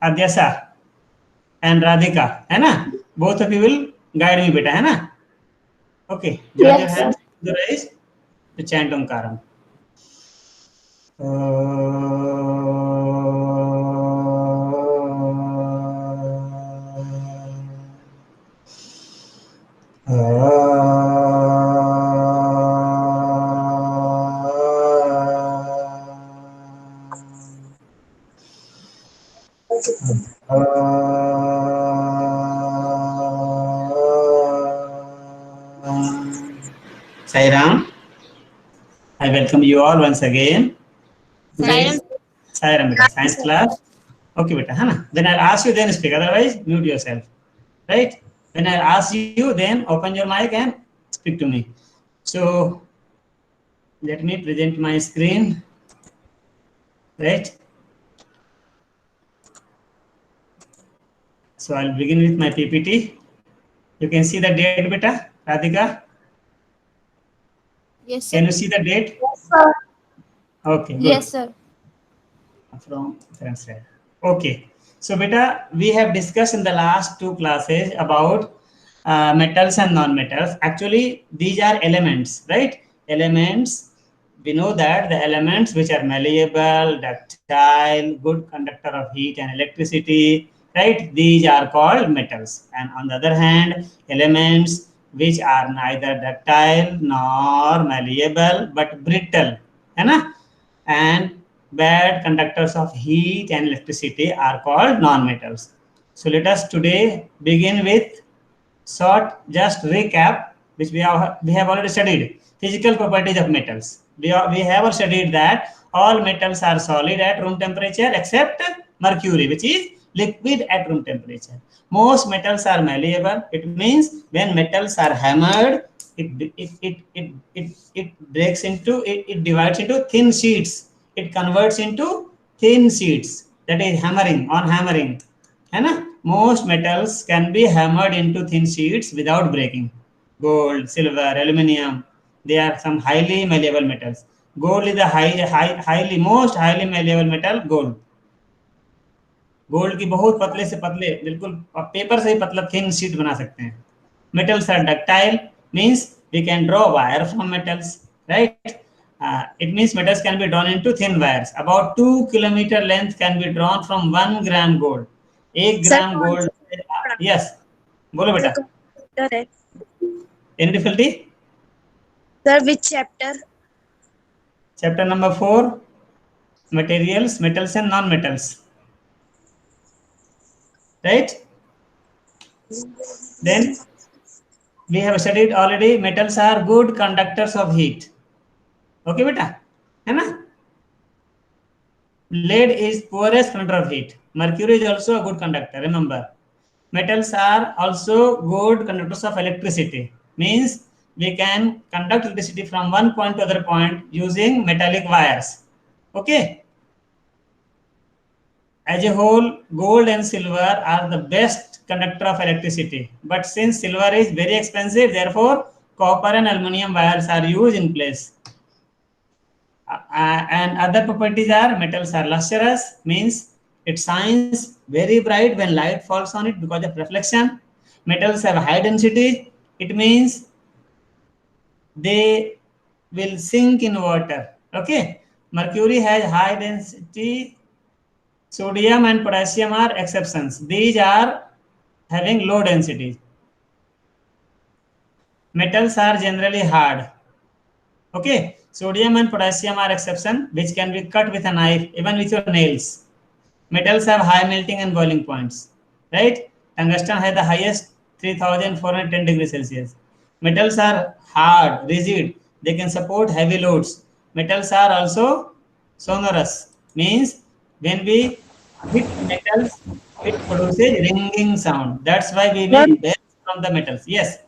Adyasa and Radhika, है ना? Both of you will guide me, बेटा, है ना? Okay, join your Yes, sir. hands to raise to chant Omkaram. Sai Ram, I welcome you all once again. Today's Sai Ram, beta, science class. Okay, beta, है ना? Then I'll ask you, then speak. Otherwise, mute yourself. Right? When I ask you, then open your mic and speak to me. So let me present my screen. Right? So I'll begin with my PPT. You can see the date, beta, Radhika. Yes, sir. Can you see the date? Yes, sir. Okay, good. Yes, sir. From friends. Okay. So, beta, we have discussed in the last two classes about metals and non-metals. Actually, these are elements, right? Elements. We know that the elements which are malleable, ductile, good conductor of heat and electricity, right? These are called metals. And on the other hand, elements which are neither ductile nor malleable but brittle, है ना? And bad conductors of heat and electricity are called non-metals. So let us today begin with short just recap which we have already studied. Physical properties of metals. We have studied that all metals are solid at room temperature except mercury, which is liquid at room temperature. Most metals are malleable. It means when metals are hammered, it breaks into it divides into thin sheets. It converts into thin sheets. That is hammering on hammering. है ना? Most metals can be hammered into thin sheets without breaking. Gold, silver, aluminium, they are some highly malleable metals. Gold is the most highly malleable metal. Gold की बहुत पतले से पतले बिल्कुल paper से ही पतला थिन शीट बना सकते हैं. Metals are ductile, means we can draw wire from metals, right? It means metals can be drawn into thin wires. About 2 kilometer length can be drawn from 1 gram gold. 1 gram gold. Yes, बोलो बेटा. Any difficulty? Sir, which chapter? Chapter number 4, materials, metals and non-metals. Right? Then we have studied already metals are good conductors of heat. Okay, beta, है ना? Lead is poorest conductor of heat. Mercury is also a good conductor. Remember, metals are also good conductors of electricity. Means we can conduct electricity from one point to other point using metallic wires. Okay. As a whole, gold and silver are the best conductor of electricity. But since silver is very expensive, therefore copper and aluminum wires are used in place. And other properties are metals are lustrous, means it shines very bright when light falls on it because of reflection. Metals have high density. It means they will sink in water. Okay. Mercury has high density. Sodium and potassium are exceptions. These are having low density. Metals are generally hard. Okay. Sodium and potassium are exception which can be cut with a knife, even with your nails. Metals have high melting and boiling points. Right? Tungsten has the highest 3410 degrees Celsius. Metals are hard, rigid. They can support heavy loads. Metals are also sonorous. Means when we hit metals, it produces ringing sound. That's why we Sir, make bells from the metals. Yes.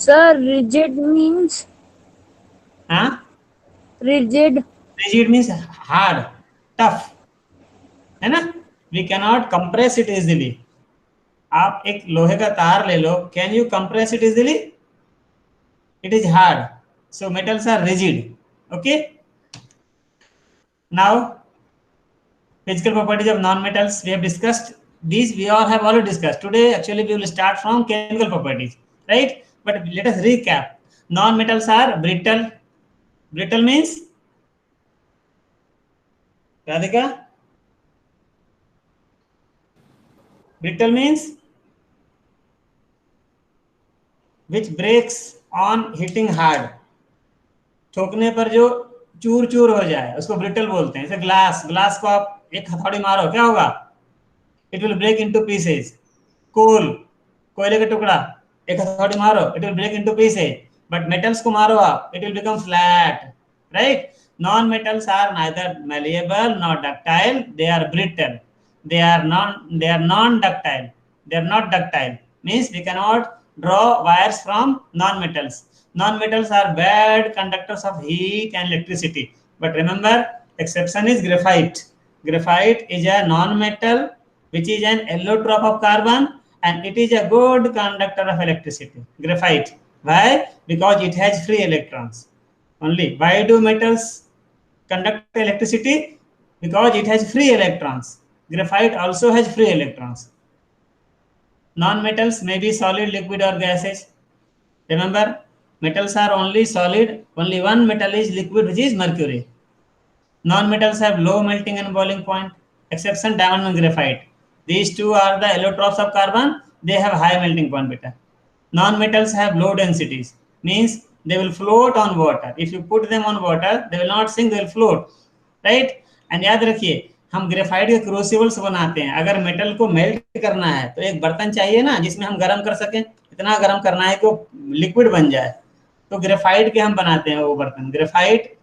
sir, rigid means Huh? rigid. Rigid means hard, tough. है ना? We cannot compress it easily. आप एक लोहे का तार ले लो. Can you compress it easily? It is hard. So metals are rigid. Okay. Now Physical properties of non-metals we have discussed. These we all have already discussed. Today actually we will start from chemical properties, right? But let us recap. Non-metals are brittle. Brittle means, Radhika? Brittle means which breaks on hitting hard. ठोकने पर जो चूर चूर हो जाए उसको brittle बोलते हैं. जैसे ग्लास, ग्लास को आप एक हथौड़ी मारो क्या होगा? It will break into pieces. Coal, कोयले का टुकड़ा एक हथौड़ी मारो it will break into pieces. But metals को मारो आप it will become flat, right? Non metals are neither malleable nor ductile, they are brittle. They are non ductile. They are not ductile, means we cannot draw wires from non metals. Non metals are bad conductors of heat and electricity. But remember, exception is graphite. Graphite is a non metal which is an allotrope of carbon, and it is a good conductor of electricity. Graphite. Why? Because it has free electrons. Only. Why do metals conduct electricity? Because it has free electrons. Graphite also has free electrons. Non-metals may be solid, liquid or gases. Remember, metals are only solid. Only one metal is liquid, which is mercury. Non-metals have low melting and boiling point. Exception, diamond and graphite. These two are the allotropes of carbon. They have high melting point beta. Non-metals have low densities. Means they will float on water. If you put them on water, they will not sink, they will float. Right? And याद रखिए, हम graphite के क्रूसिबल्स बनाते हैं. अगर metal को melt करना है तो एक बर्तन चाहिए ना जिसमें हम गर्म कर सकें. इतना गर्म करना है कि वो लिक्विड बन जाए. तो ग्रेफाइट के हम बनाते हैं वो बर्तन. ग्रेफाइट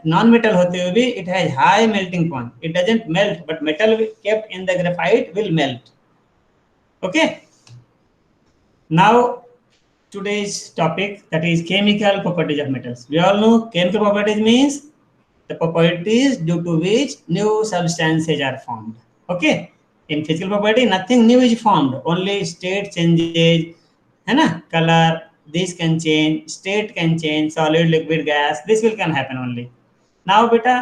नॉन मेटल होते हुए भी it has high melting point. It doesn't melt, but metal kept in the graphite will melt. Okay, now today's topic, that is chemical properties of metals. We all know chemical properties means the properties due to which new substances are formed. Okay, in physical property nothing new is formed, only state changes, है ना? Color, this can change, state can change, solid, liquid, gas, this will can happen only. Now beta,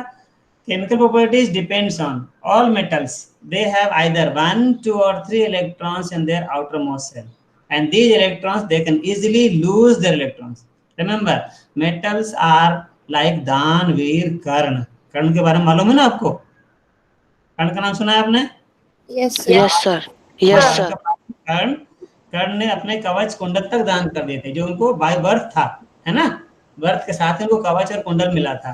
chemical properties depends on all metals. They have either 1, 2 or 3 electrons in their outermost shell, and these electrons they can easily lose their electrons. Remember, metals are like दानवीर कर्ण. कर्ण के बारे में मालूम है ना आपको? कर्ण का नाम सुना है आपने? Yes, sir. Yes, sir. Yes, sir. कर्ण, कर्ण ने अपने कवच कुंडल तक दान कर दिए थे जो उनको बाय बर्थ था, है ना? बर्थ के साथ उनको कवच और कुंडल मिला था,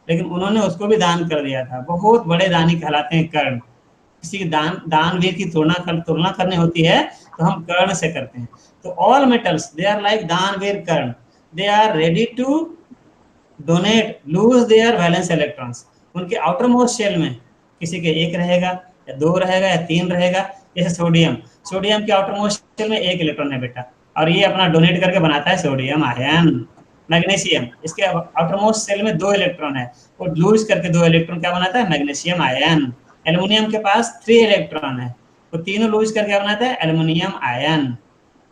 लेकिन उन्होंने उसको भी दान कर दिया था. बहुत बड़े दानी कहलाते हैं कर्ण. किसी की दानवीर की तुलना करनी होती है तो हम कर्ण से करते हैं. तो all metals they are like दानवीर Karna. They are ready to donate, lose their valence electrons. उनके आउटर मोस्ट शेल में किसी के 1 रहेगा या 2 रहेगा या 3 रहेगा. जैसे सोडियम, सोडियम के आउटर मोस्ट शेल में 1 इलेक्ट्रॉन है बेटा, और ये अपना डोनेट करके बनाता है सोडियम आयन. मैग्नीशियम, इसके आउटर मोस्ट शेल में 2 इलेक्ट्रॉन है, वो लूज करके 2 इलेक्ट्रॉन क्या बनाता है? Magnesium ion. एल्युमिनियम के पास 3 इलेक्ट्रॉन है, वो तीनों लूज करके बनाता है एल्युमिनियम आयन.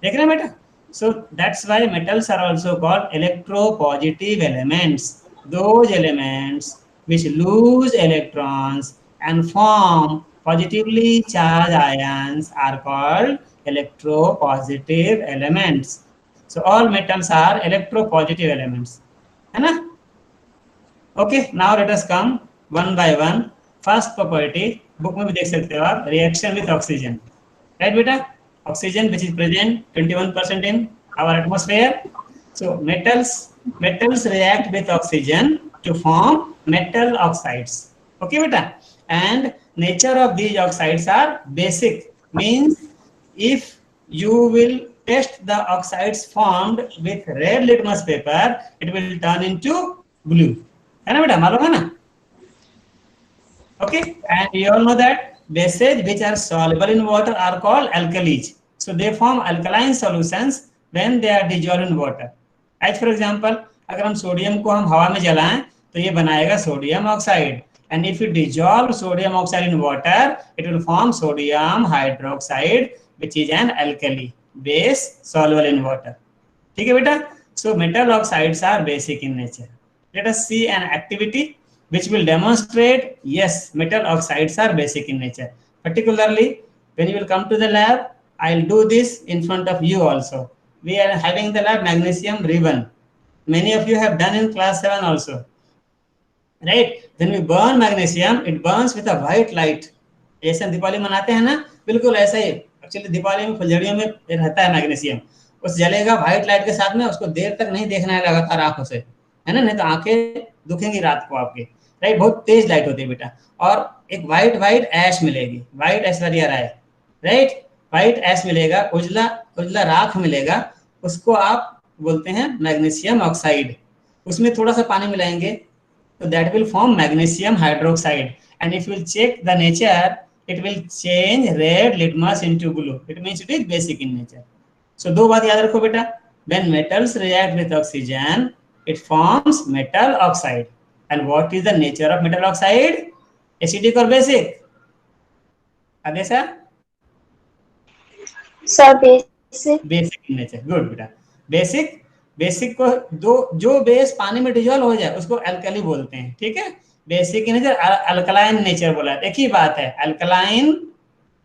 देख रहे हैं बेटा? So that's why metals are also called electropositive elements. Those elements which lose electrons and form positively charged ions are called electropositive elements. So all metals are electropositive elements. है ना? Okay, now let us come one by one. First property, book में भी देख सकते हो आप, reaction with oxygen. Right बेटा? Oxygen which is present 21% in our atmosphere. So metals react with oxygen to form metal oxides. Okay beta? And nature of these oxides are basic. Means if you will test the oxides formed with red litmus paper, it will turn into blue. है ना बेटा? मालूम है ना? Okay, and you all know that bases which are soluble in water are called alkalis. So they form alkaline solutions when they are dissolved in water. As for example, अगर हम sodium को हम हवा में जलाएं तो ये बनाएगा sodium oxide. And if you dissolve sodium oxide in water, it will form sodium hydroxide, which is an alkali base soluble in water. ठीक है बेटा? So metal oxides are basic in nature. Let us see an activity. which will demonstrate yes, metal oxides are basic in nature. Particularly when you will come to the lab, I'll do this in front of you also. We are having the lab magnesium ribbon. Many of you have done in class 7 also, right? When we burn magnesium, it burns with a white light. जैसे हम दीपावली मनाते हैं ना, बिल्कुल ऐसा ही actually Deepawali में फुलझड़ियों में रहता है मैग्नीशियम, उस जलेगा व्हाइट लाइट के साथ में, उसको देर तक नहीं देखना है लगातार आंखों से, है ना, नहीं तो आंखें दुखेंगी रात को आपके, राइट? बहुत तेज लाइट होती है बेटा। और एक व्हाइट व्हाइट ऐश मिलेगी, white Aishwarya Rai, right? White ऐश मिलेगा, उजला उजला राख मिलेगा, उसको आप बोलते हैं मैग्नीशियम ऑक्साइड। उसमें थोड़ा सा पानी मिलाएंगे तो that will form magnesium hydroxide, and if you will check the nature, it will change red litmus into blue. It means it is basic in nature. So दो बात याद रखो बेटा, when metals react with oxygen, it forms metal oxide. And what is the nature of metal oxide? Acidic or basic? Adesha? Sir, basic. Basic in nature. Good बेटा। Basic, basic को दो जो base पानी में डिजोल्व हो जाए उसको alkali बोलते हैं, ठीक है? बेसिक की नेचर अल्कलाइन नेचर बोला, एक ही बात है। अल्कलाइन,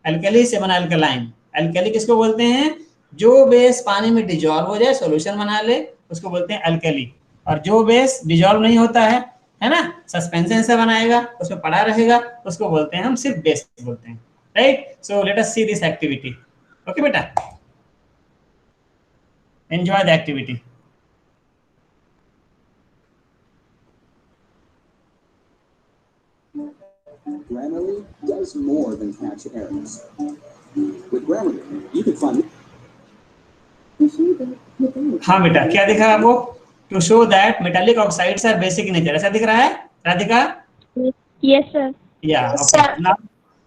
अल्कली से बना अल्कलाइन। अल्कली किसको बोलते हैं? जो बेस पानी में डिजोल्व हो जाए, सॉल्यूशन बना ले, उसको बोलते हैं अल्कली। और जो बेस डिजोल्व नहीं होता है ना, सस्पेंशन से बनाएगा, उसमें पड़ा रहेगा, उसको बोलते हैं हम सिर्फ बेस बोलते हैं, right? So let us see this activity. Okay बेटा, enjoy the activity. Grammarly does more than catch errors. With Grammarly, you can find. हाँ बेटा, क्या दिखा आपको? To show that metallic oxides are basic in nature, ऐसा दिख रहा है Radhika? Yes, sir. Yeah. Yes, Okay. sir.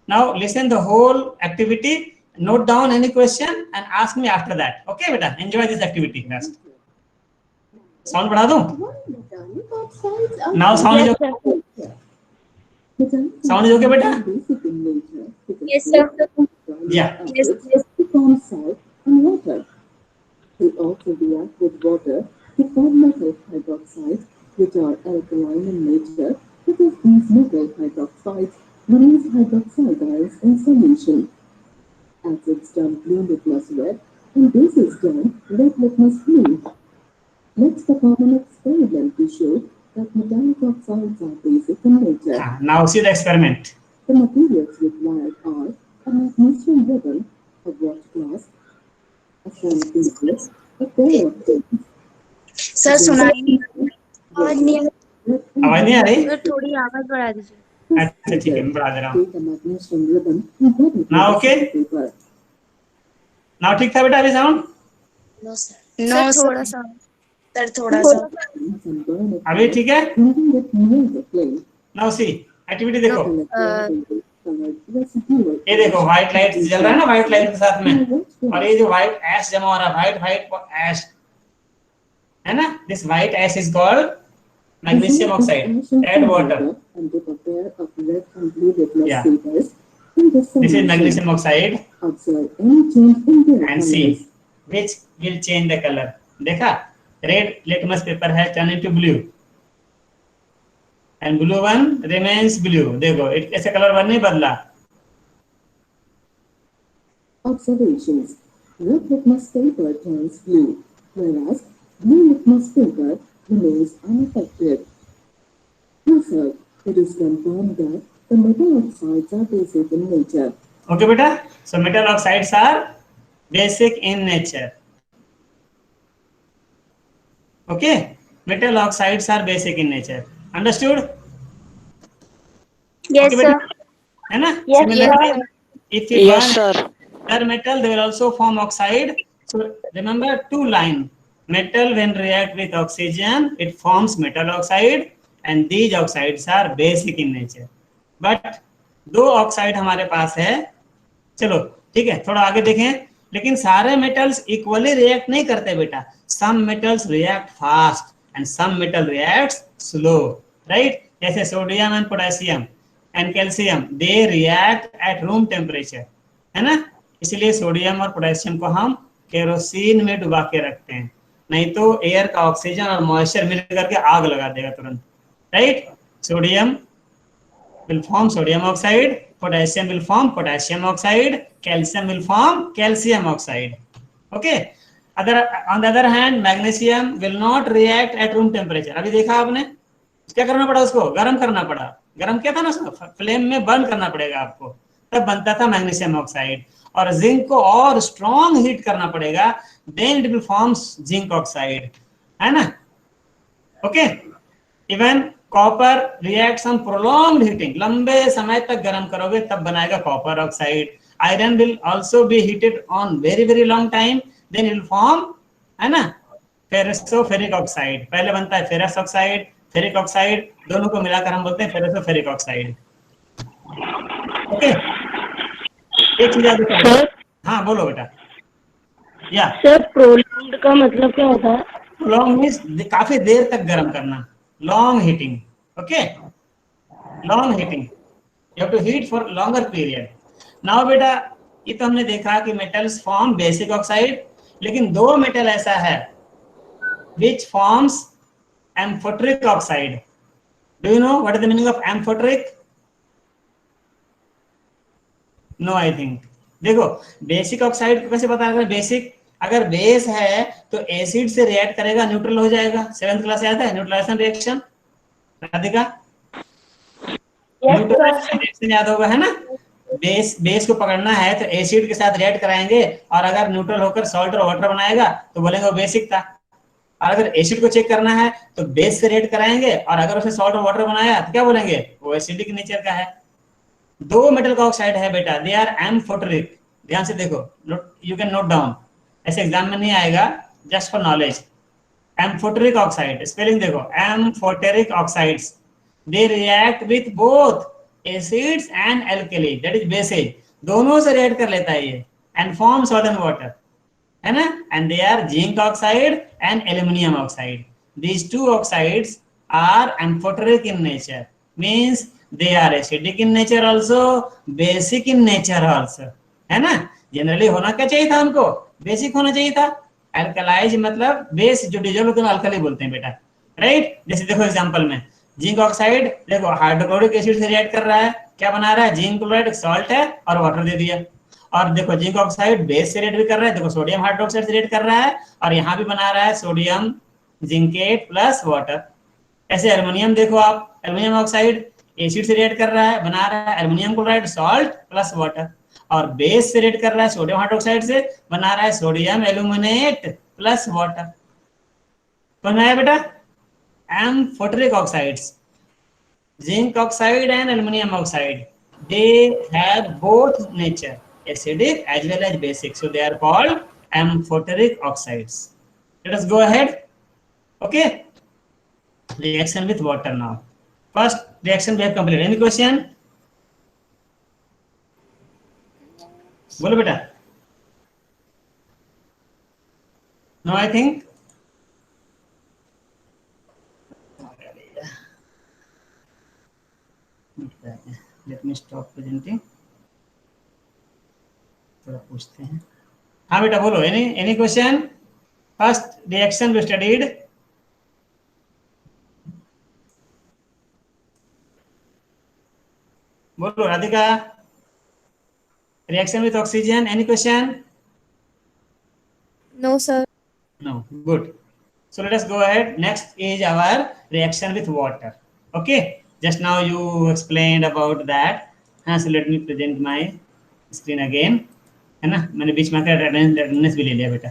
Now listen the whole activity. Note down any question and ask me after that. Okay बेटा, enjoy this activity first. Sound बढ़ा दूं? Now sound is okay. Sound is okay बेटा? Yes, sir. Yeah. Yes. Form salt and water. They also react with water to form metal hydroxides, which are alkaline in nature, because these metal hydroxides release hydroxide ions in solution. Acids turn blue litmus red, and bases turn red litmus blue. Let's perform an experiment to show that metallic oxides are basic in nature. Now see the experiment. The materials required are a magnesium ribbon, a watch glass, a sandpaper, a pair of pins. Sir, सुनाई आवाज नहीं आवाज नहीं आ रही? Sir, थोड़ी आवाज बढ़ा दीजिए। अच्छा ठीक है, मैं बढ़ा दे रहा हूँ। Take a magnesium ribbon and rub it Now with okay? sandpaper. Now ठीक था बेटा अभी साउंड? No sir. नो थोड़ा सा। सर थोड़ा सा। And burn it अभी ठीक है? leaving it near the flame. Now see activity देखो। Residual. ये देखो व्हाइट लाइट जल रहा है ना, व्हाइट लाइट के साथ में, और ये जो व्हाइट ऐश जमा हो रहा है, व्हाइट व्हाइट ऐश है ना, this white ash is called magnesium oxide. Add water, And dip a pair of red and blue litmus Yeah. papers in the this is solution. Magnesium oxide Observe any change in their and see colors. which will change the color. देखा, red litmus paper है turn into blue and blue one remains blue. देखो ऐसे colour one नहीं बदला। Observations. Red litmus paper turns blue, whereas blue litmus paper remains unaffected. Thus, it is confirmed that the metal oxides are basic in nature. Okay बेटा, so metal oxides are basic in nature. Okay, metal oxides are basic in nature. Understood? Yes, Okay, sir. बेटा? है ना? Yes, Similarly, sir. if you Yes, burn sir. other metal, they will also form oxide. So remember two line. Metal when react with oxygen, it forms metal oxide, and these oxides are basic in nature. But दो oxide हमारे पास है, चलो ठीक है, थोड़ा आगे देखें। लेकिन सारे मेटल्स इक्वली रिएक्ट नहीं करते बेटा। Some metals react fast and some metal reacts slow, right? जैसे sodium and potassium and calcium, they react at room temperature, है ना? इसलिए सोडियम और पोटेशियम को हम केरोसिन में डुबा के रखते हैं, नहीं तो एयर का ऑक्सीजन और मॉइस्चर मिल करके आग लगा देगा तुरंत, right? Sodium will form sodium oxide, potassium will form potassium oxide, calcium will form calcium oxide. Okay. On the other hand, magnesium will not react at room temperature. अभी देखा आपने, क्या करना पड़ा, उसको गर्म करना पड़ा. गर्म क्या था ना, उसको फ्लेम में बर्न करना पड़ेगा आपको, तब बनता था मैग्नीशियम ऑक्साइड. और जिंक को और स्ट्रॉन्ग हीट करना पड़ेगा, then it will forms zinc oxide, है ना. Okay. Even copper reacts on prolonged heating, लंबे समय तक गर्म करोगे तब बनाएगा copper oxide. Iron will also be heated on very very long time, then it will form, है ना, फेरेसोफेरिक ऑक्साइड. पहले बनता है फेरस ऑक्साइड, फेरिक ऑक्साइड, दोनों को मिलाकर हम बोलते हैं फेरेसोफेरिक ऑक्साइड. ओके. एक चीज याद रखो. हाँ बोलो बेटा. या सर प्रोलॉन्ग्ड का मतलब क्या होता है? प्रोलॉन्ग मींस काफी देर तक गर्म करना, long heating. Okay, long heating, you have to heat for longer period. Now बेटा, ये तो हमने देखा कि मेटल्स फॉर्म बेसिक ऑक्साइड, लेकिन दो मेटल ऐसा है which forms amphoteric oxide. Do you know what is the meaning of amphoteric? No, I think. देखो, बेसिक ऑक्साइड को कैसे पता करें? बेसिक, अगर बेस है तो एसिड से रिएक्ट करेगा, न्यूट्रल हो जाएगा. 7th क्लास याद है, neutralization reaction, Radhika? Neutralization reaction याद होगा, है ना. बेस को पकड़ना है तो एसिड के साथ रिएक्ट कराएंगे, और अगर न्यूट्रल होकर सॉल्ट और वाटर बनाएगा तो बोलेंगे वो बेसिक था. और अगर एसिड को चेक करना है तो बेस से रिएक्ट कराएंगे, और अगर उसे सॉल्ट और वाटर बनाया तो क्या बोलेंगे, वो एसिडिक नेचर का है. दो मेटल का ऑक्साइड है बेटा, दे आर एम्फोटेरिक. ध्यान से देखो, यू कैन नोट डाउन, ऐसे एग्जाम में नहीं आएगा, just for knowledge. Amphoteric oxide, spelling देखो, amphoteric oxides, they react with both acids and alkali, that is bases, दोनों से रिएक्ट कर लेता है ये, and form salt and water, है ना. And they are zinc oxide and aluminium oxide. These two oxides are amphoteric in nature, means they are acidic in nature also, basic in nature also, है ना. Generally होना क्या चाहिए था हमको, basic होना चाहिए था. अल्कलाइज मतलब बेस जो डिजोल्व होता है अल्कली बोलते हैं बेटा, राइट. जैसे देखो एग्जांपल में जिंक ऑक्साइड, देखो हाइड्रोक्लोरिक एसिड से रिएक्ट कर रहा है, क्या बना रहा है, जिंक क्लोराइड, सॉल्ट है और वाटर दे दिया. और देखो जिंक ऑक्साइड बेस से रिएक्ट भी कर रहा है, देखो सोडियम हाइड्रोक्साइड से रिएक्ट कर रहा है, और यहाँ भी बना रहा है सोडियम जिंकेट प्लस वाटर. ऐसे एल्युमिनियम देखो आप, एल्युमिनियम ऑक्साइड एसिड से रिएक्ट कर रहा है, बना रहा है aluminium chloride, salt plus water, और बेस से रिएक्ट कर रहा है सोडियम हाइड्रोक्साइड से, बना रहा है सोडियम एल्यूमिनेट प्लस वाटर. बनाया बेटा. Amphoteric oxides, zinc oxide and aluminium oxide, they have both nature, acidic as well as basic, so they are called amphoteric oxides. Let us go ahead. Okay, reaction with water now. First reaction we have completed. Any question? बोलो बेटा. No, I think let me stop presenting. थोड़ा पूछते हैं. हाँ बेटा बोलो. any question? First reaction we studied. बोलो Radhika. Reaction with oxygen. Any question? No, sir. No. Good. So let us go ahead. Next is our reaction with water. Okay. Just now you explained about that. So let me present my screen again. है ना, मैंने बीच में attendance भी ले लिया बेटा.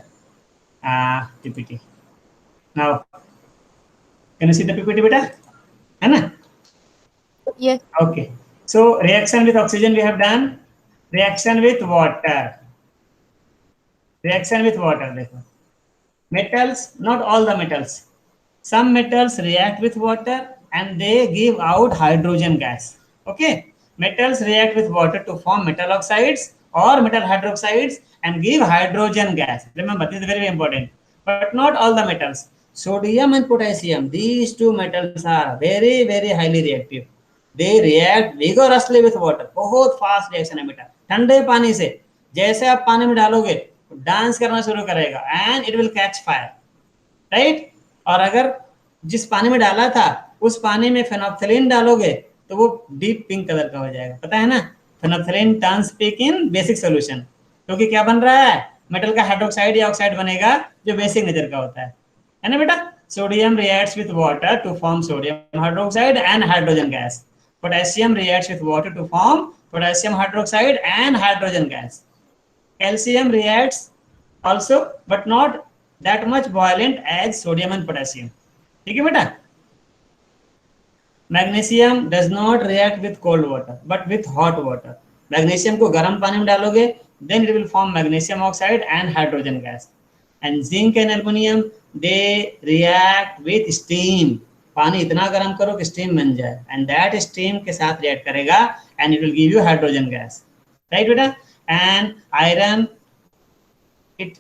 PPT. Now can you see the PPT बेटा, है ना. Yes. Okay. So reaction with oxygen we have done. Reaction with water. Reaction with water देखो. Metals, not all the metals. Some metals react with water and they give out hydrogen gas. Okay. Metals react with water to form metal oxides or metal hydroxides and give hydrogen gas. Remember, this is very important. But not all the metals. Sodium and potassium, these two metals are very, very highly reactive. They react vigorously with water. बहुत fast reaction है बेटा. ठंडे पानी से जैसे आप पानी में डालोगे डांस करना शुरू करेगा and it will catch fire, right. और अगर जिस पानी में डाला था उस पानी में फेनोल्फथालीन डालोगे तो वो डीप पिंक कलर का हो जाएगा, पता है ना। Phenolphthalein turns pink in basic solution, क्योंकि क्या बन रहा है, मेटल का हाइड्रोक्साइड या ऑक्साइड बनेगा जो बेसिक नेचर का होता है ना बेटा। Sodium reacts with water to form sodium hydroxide and hydrogen gas. Potassium reacts with water to form potassium hydroxide and hydrogen gas. Calcium reacts also, but not that much violent as sodium and potassium. ठीक है बेटा। Magnesium does not react with cold water but with hot water. Magnesium को गर्म पानी में डालोगे then it will form magnesium oxide and hydrogen gas. And zinc and aluminium they react with steam. पानी इतना गर्म करो कि स्टीम बन जाए एंड दैट स्टीम के साथ रिएक्ट करेगा and it will give you hydrogen gas, right बेटा। And iron it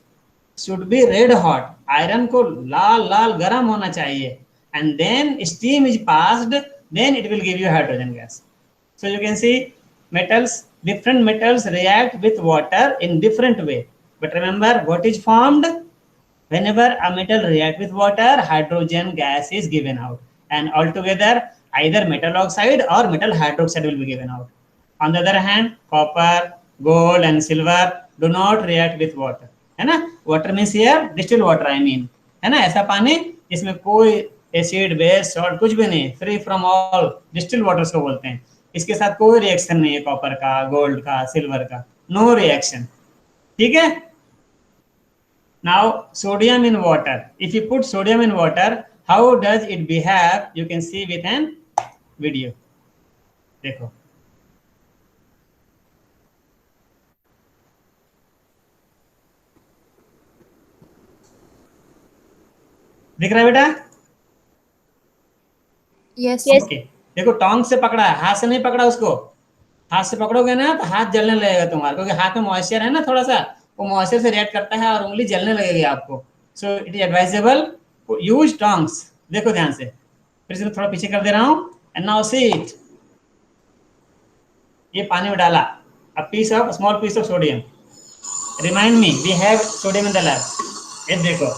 should be red hot. Iron को लाल लाल गर्म होना चाहिए and then steam is passed, then it will give you hydrogen gas. So you can see metals, different metals react with water in different way, but remember what is formed. Whenever a metal react with water, hydrogen gas is given out, and altogether either metal oxide or metal hydroxide will be given out. On the other hand, copper, gold and silver do not react with water, है ना। water means here distilled water, I mean, है ना। ऐसा पानी जिसमें कोई acid base salt कुछ भी नहीं, free from all distilled waters को बोलते हैं। इसके साथ कोई रिएक्शन नहीं है, कॉपर का, गोल्ड का, सिल्वर का, नो रिएक्शन, ठीक है। Now sodium in water, if you put sodium in water how does it behave, you can see with an video. देखो दिख रहा है बेटा। यस ओके देखो, टोंग से पकड़ा है, हाथ से नहीं पकड़ा उसको। हाथ से पकड़ोगे ना तो हाथ जलने लगेगा तुम्हारा, क्योंकि हाथ में मॉइस्चर है ना थोड़ा सा, वो मॉइस्चर से रिएक्ट करता है और उंगली जलने लगेगी आपको। So it is advisable use tongs. देखो ध्यान से, फिर से थोड़ा पीछे कर दे रहा हूँ। एंड नाउ सी इट, ये पानी में डाला, a piece of small piece of sodium. Remind me we have sodium in the lab. ये देखो,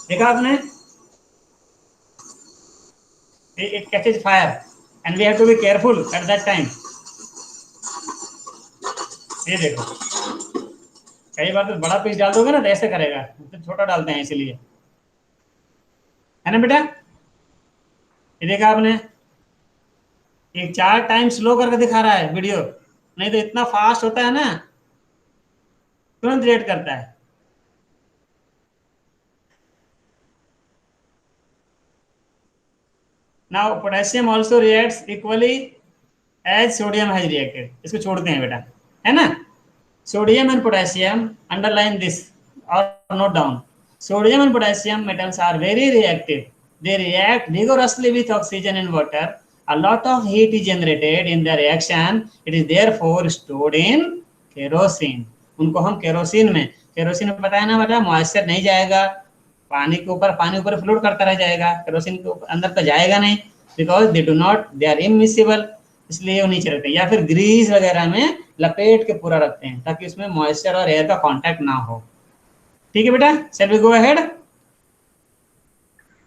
देखा आपने, it catches fire and we have to be careful at that time. ये देखो, कई बार तो बड़ा पीस डाल दोगे ना तो ऐसे करेगा, तो छोटा डालते हैं इसलिए, है ना बेटा। ये देखा आपने, एक 4 टाइम स्लो करके दिखा रहा है वीडियो, नहीं तो इतना फास्ट होता है ना, तुरंत रिएक्ट करता है। Now potassium also reacts equally as sodium has reacted. इसको छोड़ते हैं बेटा, है ना। Sodium and potassium, underline this or note down. Sodium and potassium metals are very reactive. They react vigorously with oxygen and water. A lot of heat is generated in the reaction. It is therefore stored in kerosene. उनको हम kerosene में पता है ना बेटा, moisture नहीं जाएगा पानी के ऊपर, पानी ऊपर फ्लोट करता रह जाएगा, केरोसिन के अंदर तो जाएगा नहीं, because they do not, they are immiscible, इसलिए वो नीचे रखते हैं, या फिर ग्रीस वगैरह में लपेट के पूरा रखते हैं ताकि उसमें मॉइस्चर और एयर का कांटेक्ट ना हो। ठीक है बेटा, shall we go ahead?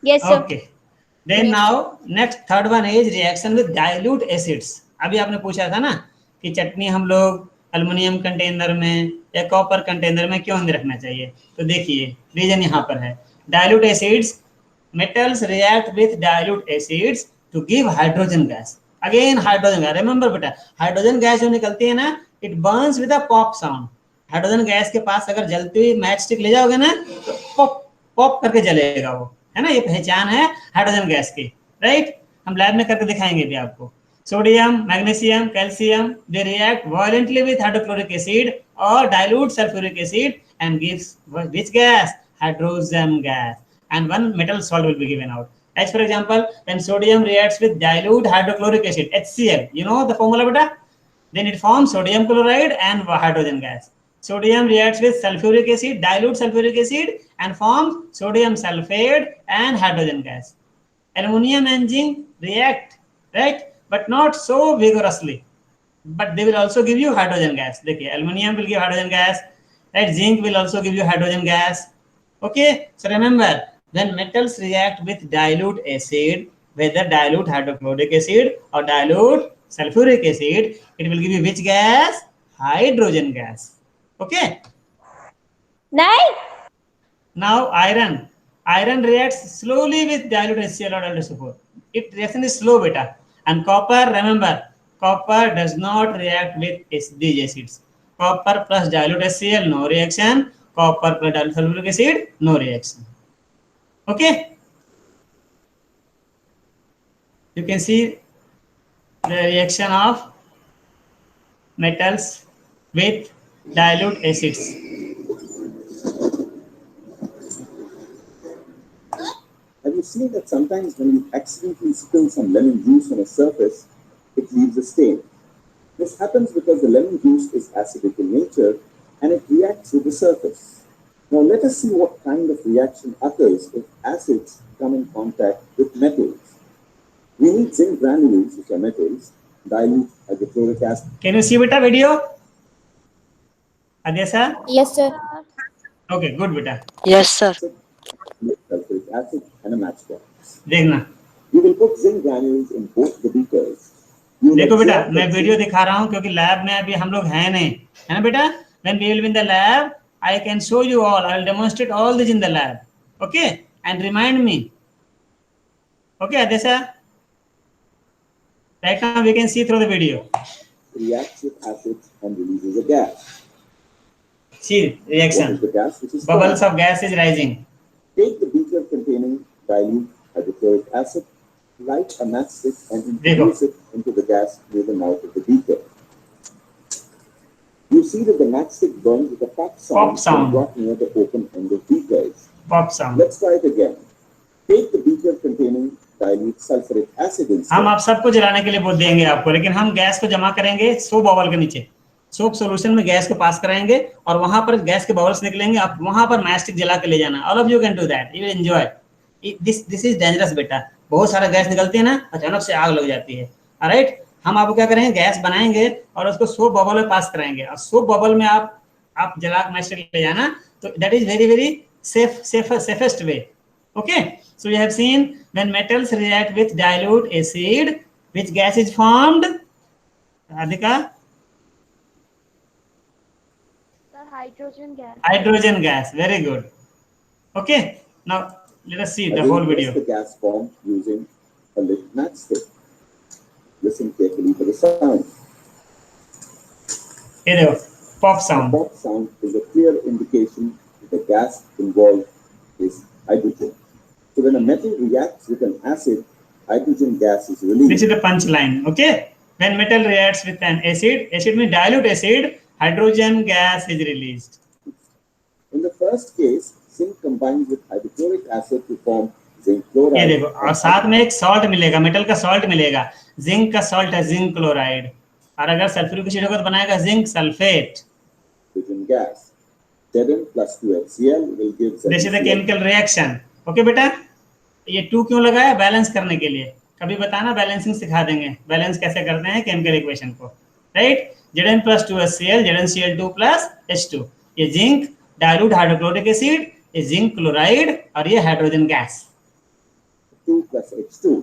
Yes sir. Okay, then now next third one is reaction with dilute acids. अभी आपने पूछा था ना कि चटनी हम लोग एल्युमिनियम कंटेनर में या कॉपर कंटेनर में क्यों नहीं रखना चाहिए, तो देखिए रीजन यहाँ पर है। Dilute acids, metals react with dilute acids to give hydrogen gas. Again hydrogen gas, remember बेटा, हाइड्रोजन गैस जो निकलती है ना, it burns with a pop sound. Hydrogen gas के पास अगर जलती हुई मैच स्टिक ले जाओगे ना तो पॉप पॉप करके जलेगा वो, है ना। ये पहचान है हाइड्रोजन गैस की, राइट। हम लैब में करके दिखाएंगे भी आपको। Sodium, magnesium, calcium, they react violently with hydrochloric acid or dilute sulfuric acid and gives which gas? Hydrogen gas. And one metal salt will be given out. As for example, when sodium reacts with dilute hydrochloric acid, HCl, you know the formula beta? Then it forms sodium chloride and hydrogen gas. Sodium reacts with sulfuric acid, dilute sulfuric acid, and forms sodium sulfate and hydrogen gas. Aluminum and zinc react, right? But not so vigorously. But they will also give you hydrogen gas. देखिए, aluminum will give hydrogen gas, right? Zinc will also give you hydrogen gas. Okay, so remember, when metals react with dilute acid, whether dilute hydrochloric acid or dilute sulfuric acid, it will give you which gas? Hydrogen gas. Okay. नहीं Now iron reacts slowly with dilute HCl or dilute SO4. It reaction is slow, beta. And copper, remember, copper does not react with these acids. Copper plus dilute HCl, no reaction. Copper plus dilute sulfuric acid, no reaction. Okay. You can see the reaction of metals with dilute acids. Have you seen that sometimes when you accidentally spill some lemon juice on a surface, it leaves a stain? This happens because the lemon juice is acidic in nature and it reacts with the surface. Now let us see what kind of reaction occurs if acids come in contact with metals. We need zinc granules, which are metals, dilute hydrochloric acid. Can you see beta video? Adesha? Yes sir Okay, good beta. Yes, sir. Sulfuric acid and a matchbox. देखना. You will put zinc granules in both the beakers. You will देखो बेटा, observe मैं that video zinc- दिखा रहा हूँ क्योंकि lab में अभी हम लोग हैं नहीं, है ना बेटा? When we will be in the lab, I can show you all. I will demonstrate all this in the lab. Okay? And remind me. Okay, Adesha? Right now we can see through the video. reacts with acids and releases a gas. See What reaction. is the gas which is Bubbles formed? of gas is rising. Take the beaker containing dilute hydrochloric acid, light a matchstick and Dekho. introduce it into the gas near the mouth of the beaker. You see that the matchstick burns with a pop sound, Pop sound. when brought near the open end of beakers. Pop sound. Let's try it again. Take the beaker containing dilute sulfuric acid instead. हम आप सबको जलाने के लिए बोल देंगे आपको, लेकिन हम गैस को जमा करेंगे सोप बबल के नीचे. सोप सॉल्यूशन में गैस को पास कराएंगे और वहां पर गैस के बबल्स निकलेंगे. आप वहां पर मैस्टिक जला के ले जाना. All of you can do that. You will enjoy. This is dangerous बेटा. बहुत सारा गैस निकलती है ना, अचानक से आग लग जाती है. ऑलराइट, हम आपको क्या करेंगे, गैस बनाएंगे और उसको सोप बबल में पास कराएंगे. और सोप बबल में आप जला मैस्टिक ले जाना. तो that is very very safest way. Okay, so you have seen when metals react with dilute acid, which gas is formed? Radhika? Sir, hydrogen gas. Hydrogen gas. Very good. Okay, now let us see the whole Again, video. the gas formed using a lit matchstick. Listen carefully for the sound. Here they go. Pop The sound. pop sound is a clear indication that the gas involved is hydrogen. So when a metal reacts with an acid, hydrogen gas is released. This is the punchline. Okay, when metal reacts with an acid means dilute acid, hydrogen gas is released. In the first case, zinc combines with hydrochloric acid to form zinc ये chloride. देखो, और साथ में एक salt मिलेगा, metal का salt मिलेगा. Zinc का सॉल्ट है जिंक क्लोराइड. और अगर सल्फ्यूरिक एसिड होगा तो बनाएगा zinc sulphate. Hydrogen gas. Zn plus 2HCl will give this is the ZnCl. Chemical reaction. Okay बेटा, ये 2 क्यों लगाया? बैलेंस करने के लिए. कभी बताना, बैलेंसिंग सिखा देंगे. बैलेंस कैसे करते हैं केमिकल इक्वेशन को, right? Zn plus 2HCl, ZnCl2 plus H2. ये जिंक डाइल्यूट हाइड्रोक्लोरिक एसिड, ये जिंक क्लोराइड और ये hydrogen gas. 2 plus H2.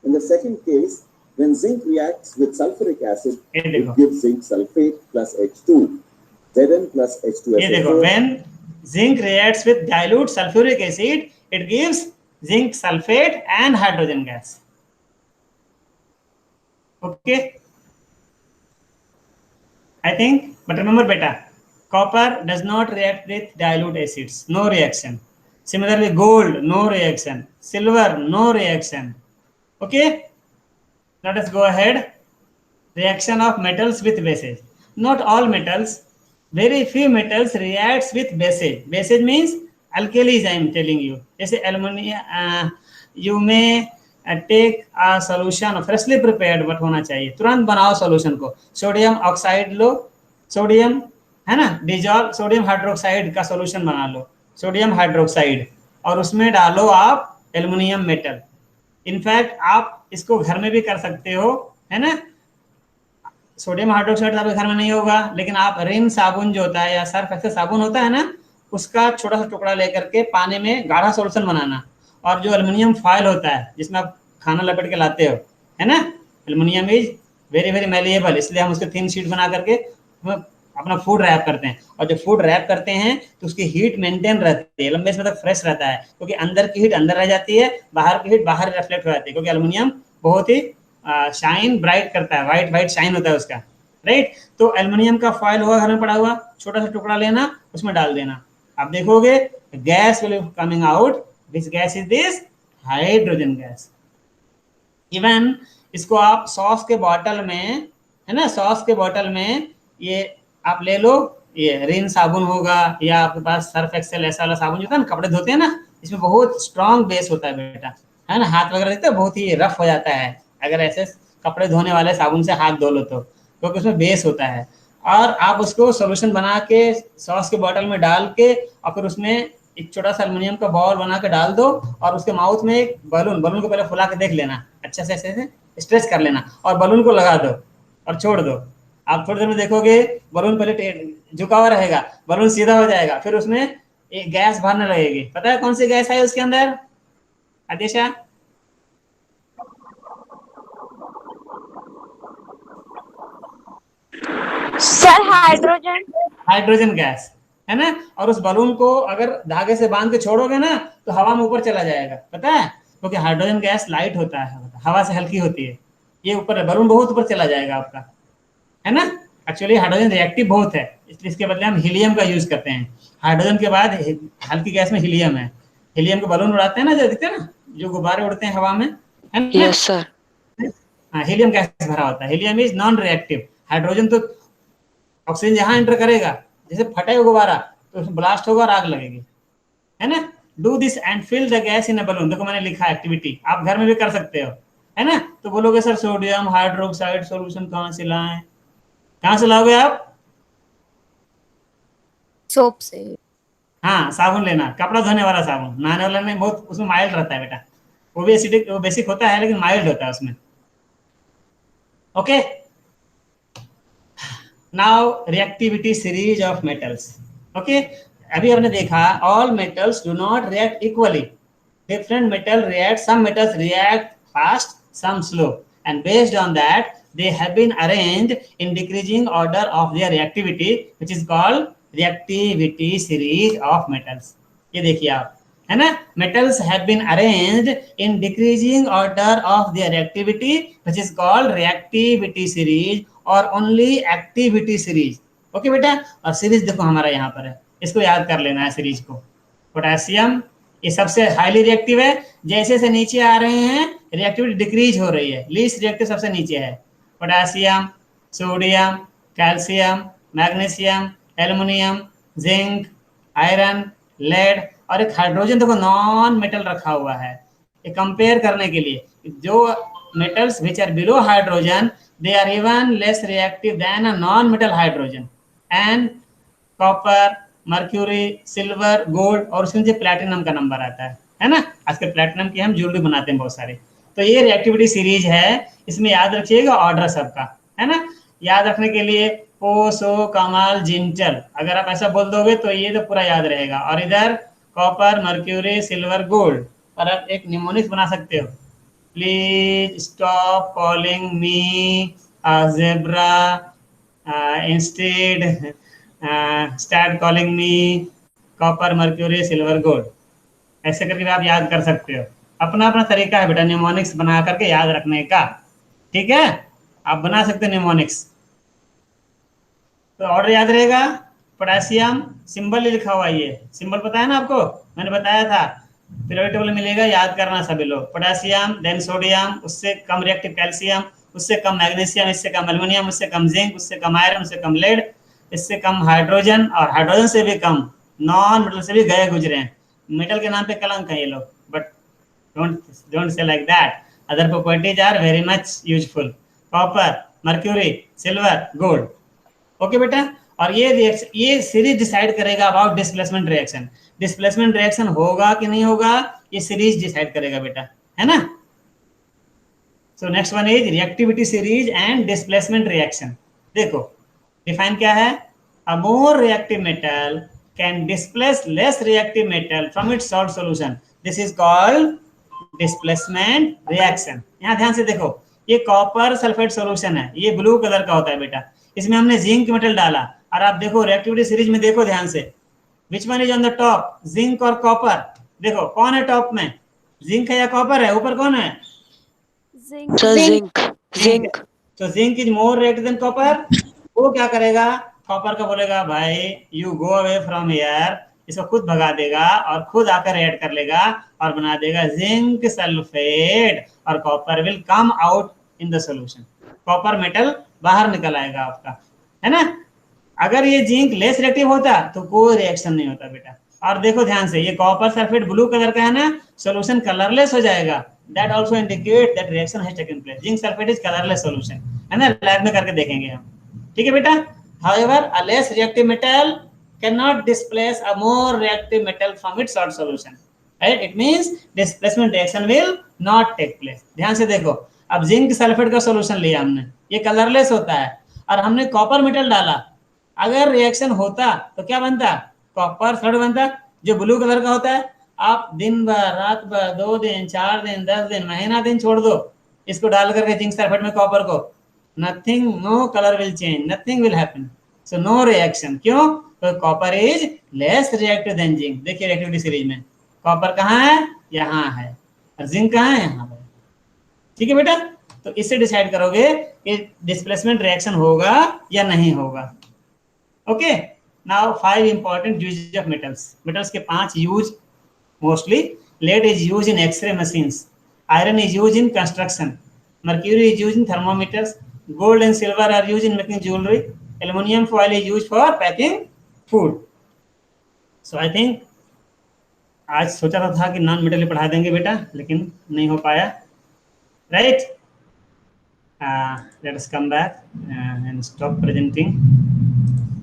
In the second case, when zinc reacts with sulfuric acid, ये देखो, it gives zinc sulfate plus H2. Zn plus ये देखो, H2SO4. when zinc reacts with dilute sulfuric acid, it gives zinc sulfate and hydrogen gas. Okay, I think, but remember beta, copper does not react with dilute acids, no reaction. Similarly, gold, no reaction. Silver, no reaction. Okay, let us go ahead. Reaction of metals with bases. Not all metals, very few metals reacts with bases. Bases means alkalis, I am telling you. जैसे aluminium, you may take a solution freshly prepared, but होना चाहिए. तुरंत बनाओ solution को. Sodium oxide लो, sodium है ना, dissolve sodium hydroxide का solution बना लो, सोडियम हाइड्रोक्साइड, और उसमें डालो आप एल्युमिनियम मेटल. इनफैक्ट आप इसको घर में भी कर सकते हो, है ना. सोडियम हाइड्रोक्साइड आपके घर में नहीं होगा, लेकिन आप रिन साबुन जो होता है या सर्फ एक्सेल साबुन होता है ना, उसका छोटा सा टुकड़ा लेकर के पानी में गाढ़ा सॉल्यूशन बनाना, और जो एल्युमिनियम फॉयल होता है जिसमें आप खाना लपेट के लाते हो, है ना। Aluminium is very very malleable, इसलिए हम उसके थिन शीट बना करके अपना फूड रैप करते हैं। और जब फूड रैप करते हैं तो उसकी हीट मेंटेन रहती है, लंबे समय तक फ्रेश रहता है, क्योंकि अंदर की हीट अंदर रह जाती है, बाहर की हीट बाहर रिफ्लेक्ट हो जाती है, क्योंकि एल्युमिनियम बहुत ही शाइन ब्राइट करता है, वाइट वाइट शाइन होता है उसका, राइट। तो एल्युमिनियम का फॉयल होगा घर में पड़ा हुआ, छोटा सा टुकड़ा लेना, उसमें डाल देना, आप देखोगे gas will coming out, this gas is this hydrogen gas. Even इसको आप सॉस के बॉटल में, है ना, सॉस के बॉटल में ये आप ले लो, ये रिन साबुन होगा या आपके पास सर्फ एक्सेल ऐसा वाला साबुन जो है ना, कपड़े धोते हैं ना, इसमें बहुत स्ट्रांग बेस होता है बेटा, है ना। हाथ वगैरह देखते हैं बहुत ही रफ हो जाता है अगर ऐसे कपड़े धोने वाले साबुन से हाथ धो लो तो, क्योंकि उसमें बेस होता है। और आप उसको सोल्यूशन बना के सॉस के बॉटल में डाल के और फिर उसमें एक छोटा सा एल्युमिनियम का बॉल बना के डाल दो और उसके माउथ में एक बलून को पहले फुला के देख लेना, अच्छे से ऐसे स्ट्रेच कर लेना और बलून को लगा दो और छोड़ दो। आप थोड़ी देर में देखोगे बलून पहले झुका हुआ रहेगा, बलून सीधा हो जाएगा, फिर उसमें एक गैस भरने लगेगी। पता है कौन सी गैस है उसके अंदर आदेशा? Sir hydrogen. हाइड्रोजन गैस, है ना। और उस बलून को अगर धागे से बांध के छोड़ोगे ना तो हवा में ऊपर चला जाएगा, पता है, क्योंकि हाइड्रोजन गैस लाइट होता है, हवा से हल्की होती है, ये ऊपर बलून बहुत ऊपर चला जाएगा आपका, है ना। एक्चुअली हाइड्रोजन रिएक्टिव बहुत है, इसलिए इसके बदले हम हीलियम का यूज करते हैं। हाइड्रोजन के बाद हल्की गैस में हीलियम है, हीलियम के बलून उड़ाते हैं ना, जो दिखते हैं ना, जो गुब्बारे उड़ते हैं हवा में, है ना। Yes sir. हाँ, हीलियम गैस भरा होता है। Helium is non reactive, hydrogen तो ऑक्सीजन जहां एंटर करेगा, जैसे फटेगा गुब्बारा तो उसमें ब्लास्ट होगा और आग लगेगी, है ना। Do this and fill the gas in a balloon, देखो मैंने लिखा एक्टिविटी, आप घर में भी कर सकते हो, है ना। तो बोलोगे सर सोडियम हाइड्रोक्साइड सॉल्यूशन कहाँ से लाएं, कहाँ से लाओगे आप? सोप से। हाँ, साबुन लेना, कपड़ा धोने वाला साबुन, नहाने वाला नहीं, बहुत उसमें माइल्ड रहता है बेटा, वो भी एसिडिक, वो बेसिक होता है लेकिन माइल्ड होता है उसमें। Okay, now reactivity series of metals. Okay, अभी हमने देखा all metals do not react equally, different metal react, some metals react fast, some slow, and based on that they have been arranged in decreasing order of their reactivity, which is called reactivity series of metals. ये देखिए आप, है ना, metals have been arranged in decreasing order of their reactivity, which is called reactivity series or only activity series. Okay बेटा, और series देखो हमारा यहाँ पर है, इसको याद कर लेना है सीरीज को। पोटेशियम ये सबसे हाईली रिएक्टिव है, जैसे से नीचे आ रहे हैं रिएक्टिविटी डिक्रीज हो रही है, लीस्ट रिएक्टिव सबसे नीचे है। Potassium, sodium, calcium, magnesium, aluminium, zinc, iron, lead और एक हाइड्रोजन देखो नॉन मेटल रखा हुआ है। ये कंपेयर करने के लिए जो metals which are below hydrogen they are even less reactive than a non metal hydrogen, and copper, mercury, silver, gold और उसके नीचे प्लैटिनम का नंबर आता है ना। आजकल प्लैटिनम की हम ज्वेलरी बनाते हैं बहुत सारे। तो ये रिएक्टिविटी सीरीज है, इसमें याद रखिएगा ऑर्डर सबका, है ना। याद रखने के लिए पोसो कमाल जिंचल, अगर आप ऐसा बोल दोगे तो ये तो पूरा याद रहेगा। और इधर कॉपर, मर्क्यूरी, सिल्वर, गोल्ड, और आप एक निमोनिक्स बना सकते हो, please stop calling me zebra instead start calling me copper, mercury, silver, gold, ऐसे करके भी आप याद कर सकते हो। अपना अपना तरीका है बेटा निमोनिक्स बना करके याद रखने का, ठीक है, आप बना सकते हो निमोनिक्स। तो ऑर्डर याद रहेगा। पोटेशियम सिंबल ही लिखा हुआ है, ये सिंबल पता है ना आपको, मैंने बताया था, पीरियोडिक टेबल मिलेगा, याद करना सभी लोग। पोटेशियम, देन सोडियम, उससे कम रिएक्टिव कैल्शियम, उससे कम मैग्नीशियम, इससे कम एल्युमिनियम, उससे कम जिंक, उससे कम आयरन, उससे कम लेड, इससे कम हाइड्रोजन, और हाइड्रोजन से भी कम नॉन मेटल से भी गए गुजरे हैं। मेटल के नाम पे कलंक है ये लोग, but don't say like that, other properties are very much useful, copper, mercury, silver, gold। Okay बेटा, और ये सीरीज डिसाइड करेगा about displacement reaction. Displacement reaction होगा कि नहीं होगा ये सीरीज डिसाइड करेगा बेटा, है ना। So next one is reactivity series and displacement reaction. देखो डिफाइन क्या है, a more reactive metal can displace less reactive metal from its salt solution, this is called displacement reaction. यहाँ ध्यान से देखो, ये कॉपर सल्फेट सॉल्यूशन है, ये ब्लू कलर का होता है बेटा, इसमें हमने जिंक मेटल डाला, और आप देखो रिएक्टिविटी सीरीज में देखो ध्यान से, which one is on the top, zinc और कॉपर। देखो कौन है टॉप में, जिंक है या कॉपर है, ऊपर कौन है? जिंक। जिंक। तो zinc is more reactive than copper. वो क्या करेगा, कॉपर का बोलेगा भाई you go away from here, इसको खुद भगा देगा और खुद आकर ऐड कर लेगा और बना देगा जिंक सल्फेट, और copper will come out in the solution. Copper metal बाहर निकल आएगा आपका, है ना। अगर ये जिंक लेस रिएक्टिव होता तो कोई रिएक्शन नहीं होता बेटा। और देखो ध्यान से, ये कॉपर सल्फेट ब्लू कलर का है ना, सॉल्यूशन कलरलेस हो जाएगा, that also indicate that reaction has taken place. Zinc sulphate is colourless solution, है ना, लैब में करके देखेंगे हम, ठीक है बेटा। However, a less reactive metal cannot displace a more reactive metal from its salt solution, right? It means displacement reaction will not take place. ध्यान से देखो, अब जिंक सल्फेट का सॉल्यूशन लिया हमने, ये कलरलेस होता है, और हमने कॉपर मेटल डाला, अगर रिएक्शन होता तो क्या बनता, कॉपर सल्फेट बनता, जो ब्लू कलर का होता है। आप दिन भर, रात भर, 2 दिन, 4 दिन, 10 दिन, महीना दिन छोड़ दो, इसको डाल करके जिंक सल्फेट में कॉपर को, nothing, no color will change, nothing will happen, so no reaction। क्यों? तो copper is less reactive then zinc. देखिए रिएक्टिविटी सीरीज में कॉपर कहाँ है, यहाँ है, और जिंक कहाँ है, यहाँ है, ठीक है बेटा। तो इससे डिसाइड करोगे कि डिस्प्लेसमेंट रिएक्शन होगा या नहीं होगा। Okay, now 5 important usages of metals. Metals के 5 use mostly. Lead is use in X ray machines, iron is use in construction, mercury is used in thermometers, gold and silver are used in making jewelry, aluminum foil is used for packing food। So I think आज सोचा था कि non metal पढ़ा देंगे बेटा, लेकिन नहीं हो पाया, right. Let us come back and stop presenting.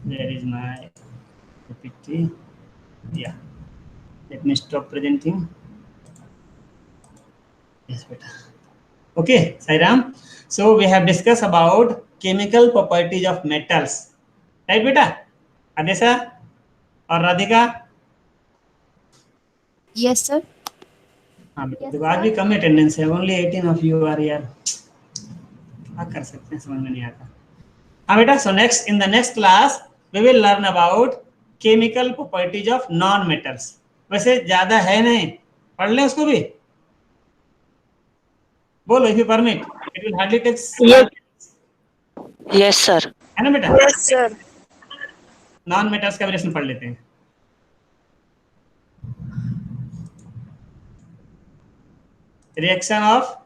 Where is my PPT? Yeah, let me stop presenting. Yes beta. Okay, Sairam. So we have discussed about chemical properties of metals, right beta? Adesha और Radhika? Yes sir. हाँ बेटा, देखो आज भी कम attendance है, only 18 of you are here. क्या कर सकते हैं, समझ में नहीं आता। हाँ बेटा, so next in the next class we will learn about chemical properties of non metals। वैसे ज्यादा है नहीं, पढ़ लें उसको भी, बोलो if you permit, it will hardly take Yes sir। है ना बेटा। Yes sir. नॉन मेटल्स का रिएक्शन पढ़ लेते हैं। Reaction of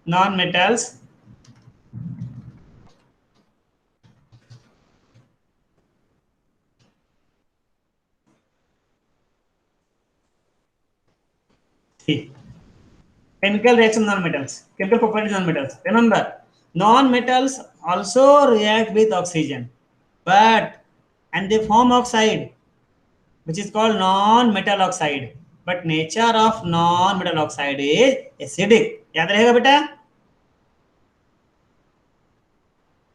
non metals, chemical reaction non-metals, chemical properties non-metals. Remember, non-metals also react with oxygen, and they form oxide, which is called non-metal oxide. But nature of non-metal oxide is acidic. याद रहेगा बेटा?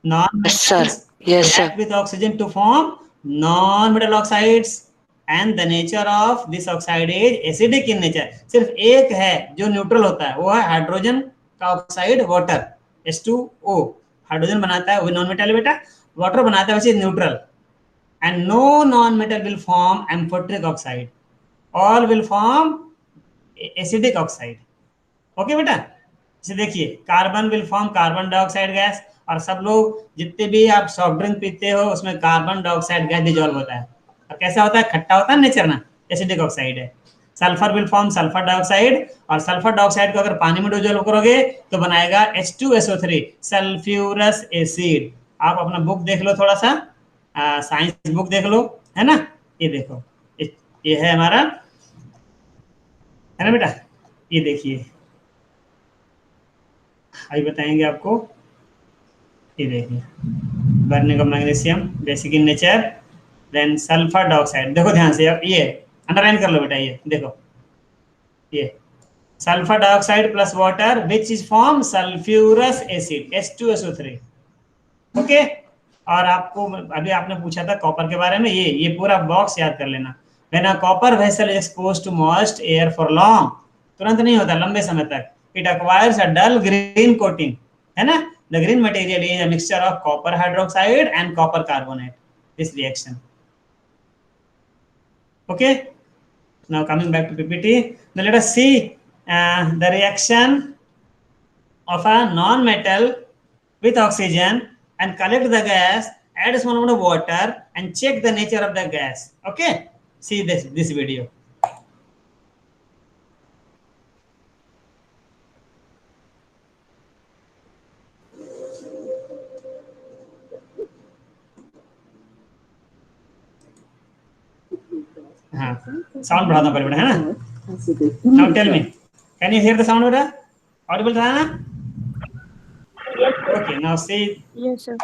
Non-metals react with oxygen to form non-metal oxides, and the nature of this oxide is acidic in nature। सिर्फ एक है जो neutral होता है, वो है हाइड्रोजन का ऑक्साइड, वाटर, H2O हाइड्रोजन बनाता है, वो नॉन मेटल बेटा, वाटर बनाता है, वैसे न्यूट्रल। And no non metal will form amphoteric oxide, all will form acidic oxide. Okay बेटा, इसे देखिए, carbon will form carbon dioxide gas, और सब लोग जितने भी आप सॉफ्ट ड्रिंक पीते हो उसमें कार्बन डाइऑक्साइड गैस डिजॉल्व होता है, और कैसा होता है, खट्टा होता है नेचर ना, एसिडिक ऑक्साइड है। Sulphur will form sulphur dioxide, और सल्फर डाइऑक्साइड को अगर पानी में डिजॉल्व करोगे तो बनाएगा H2SO3, सल्फ्यूरस एसिड। आप अपना बुक देख लो, थोड़ा सा साइंस बुक देख लो, है ना, ये देखो, ये है हमारा, है ना बेटा, ये देखिए, अभी बताएंगे आपको, ये देखिए, burning of magnesium, basic in nature, then sulphur dioxide. देखो ध्यान से, ये अंडरलाइन कर लो बेटा, ये देखो, ये sulphur dioxide plus water which is form sulphurous acid, H2SO3। Okay, और आपको अभी आपने पूछा था कॉपर के बारे में, ये पूरा बॉक्स याद कर लेना। When a copper vessel is exposed to moist air for long, तुरंत नहीं होता, लंबे समय तक. It acquires a dull green coating, है ना? The green material is a mixture of copper hydroxide and copper carbonate. This reaction. Okay. Now coming back to PPT. Now let us see the reaction of a non-metal with oxygen and collect the gas, add a small amount of water and check the nature of the gas. Okay. See this video. Sound बढ़ा दो पहले बेटा, है ना? Now tell me, can you hear the sound बेटा? Audible था ना? Okay, now see Yes, sir.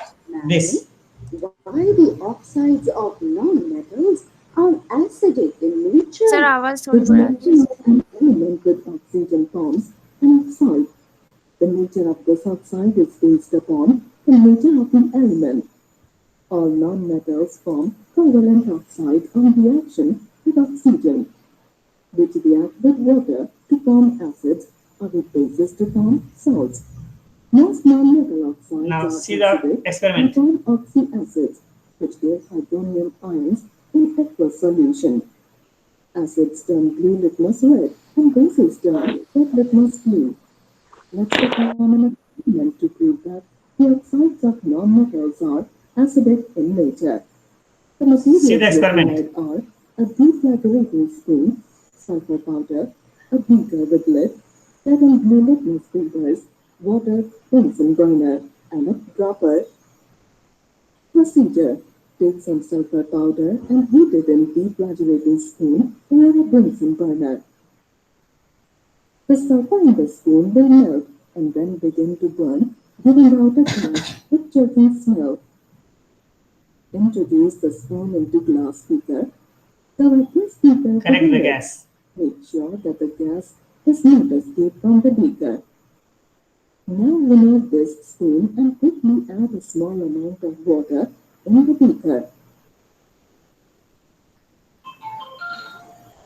this. Why the oxides of non-metals are acidic in nature? Sir, आवाज The थोड़ी बढ़ा reaction of an element with oxygen forms an oxide. The nature of this oxide is based upon the nature of the element. All non-metals form covalent oxides on reaction with oxygen, which react with water to form acids or with bases to form salts. Most non-metal oxides Now are see the acidic experiment. and form oxyacids, which give hydronium ions in aqueous solution. Acids turn blue litmus red and bases turn red litmus blue. Let's perform an experiment to prove that the oxides of non-metals are acidic in nature. The materials See the experiment. required are a deflagrating spoon, sulfur powder, a beaker with lid, red and blue litmus papers, water, Bunsen burner, and a dropper. Procedure: take some sulfur powder and heat it in deflagrating spoon or a Bunsen burner. The sulfur in the spoon will melt and then begin to burn, giving out a gas with choking smell. Introduce the spoon into glass beaker. Cover this beaker with Correct a the lid. gas. Make sure that the gas does not escape from the beaker. Now remove this spoon and quickly add a small amount of water in the beaker.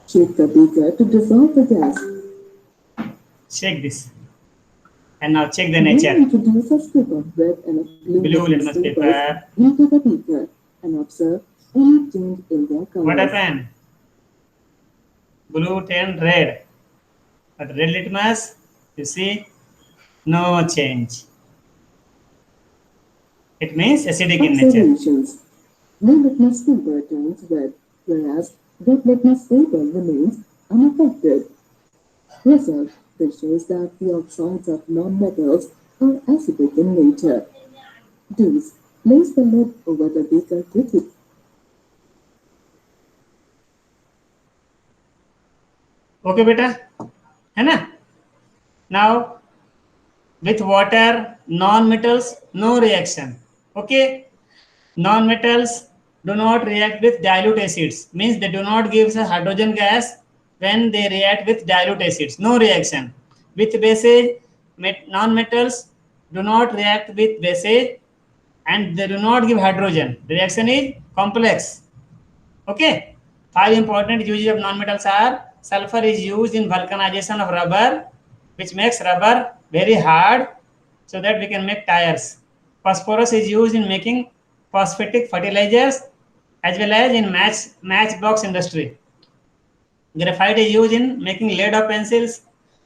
Shake the beaker to dissolve the gas. Check this. And now check the Then nature. introduce a strip of red and a blue Blue litmus litmus paper. into the beaker and observe any change in their colors. What happened? Blue turned red. But red litmus, you see, no change. It means acidic in nature. Observations. Blue litmus paper turns red, whereas red litmus paper remains unaffected. Result: this shows that the oxides of non-metals are acidic in nature. These place the lid over the beaker quickly. Okay, beta, है ना? Now with water, non-metals, no reaction. Okay, non-metals do not react with dilute acids. Means they do not give us hydrogen gas when they react with dilute acids. No reaction. With bases, non-metals do not react with bases and they do not give hydrogen. The reaction is complex. Okay. 5 important uses of non-metals are: sulfur is used in vulcanization of rubber, which makes rubber very hard so that we can make tires. Phosphorus is used in making phosphatic fertilizers as well as in matchbox industry. Graphite is used in making lead of pencils.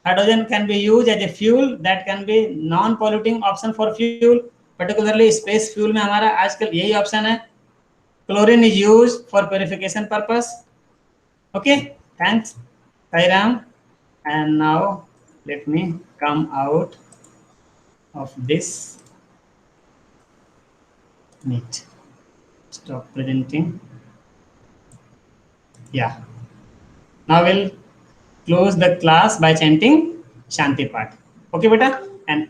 Hydrogen can be used as a fuel that can be non-polluting option for fuel. Particularly space fuel में हमारा आजकल यही option है. Chlorine is used for purification purpose. Okay, thanks, Sairam. And now let me come out of this meet. Stop presenting. Yeah. Now we'll close the class by chanting Shanti Path. Okay, beta? And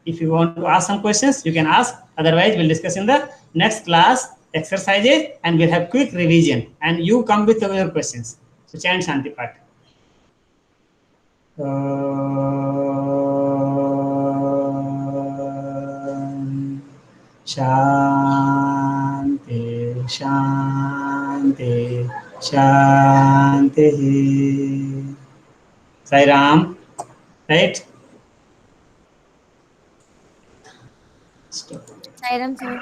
if you want to ask some questions, you can ask. Otherwise, we'll discuss in the next class exercises and we'll have quick revision. And you come with your questions. So chant Shanti Path. Shanti, Shanti, Shanti. Sai Ram, right? Sairam sir.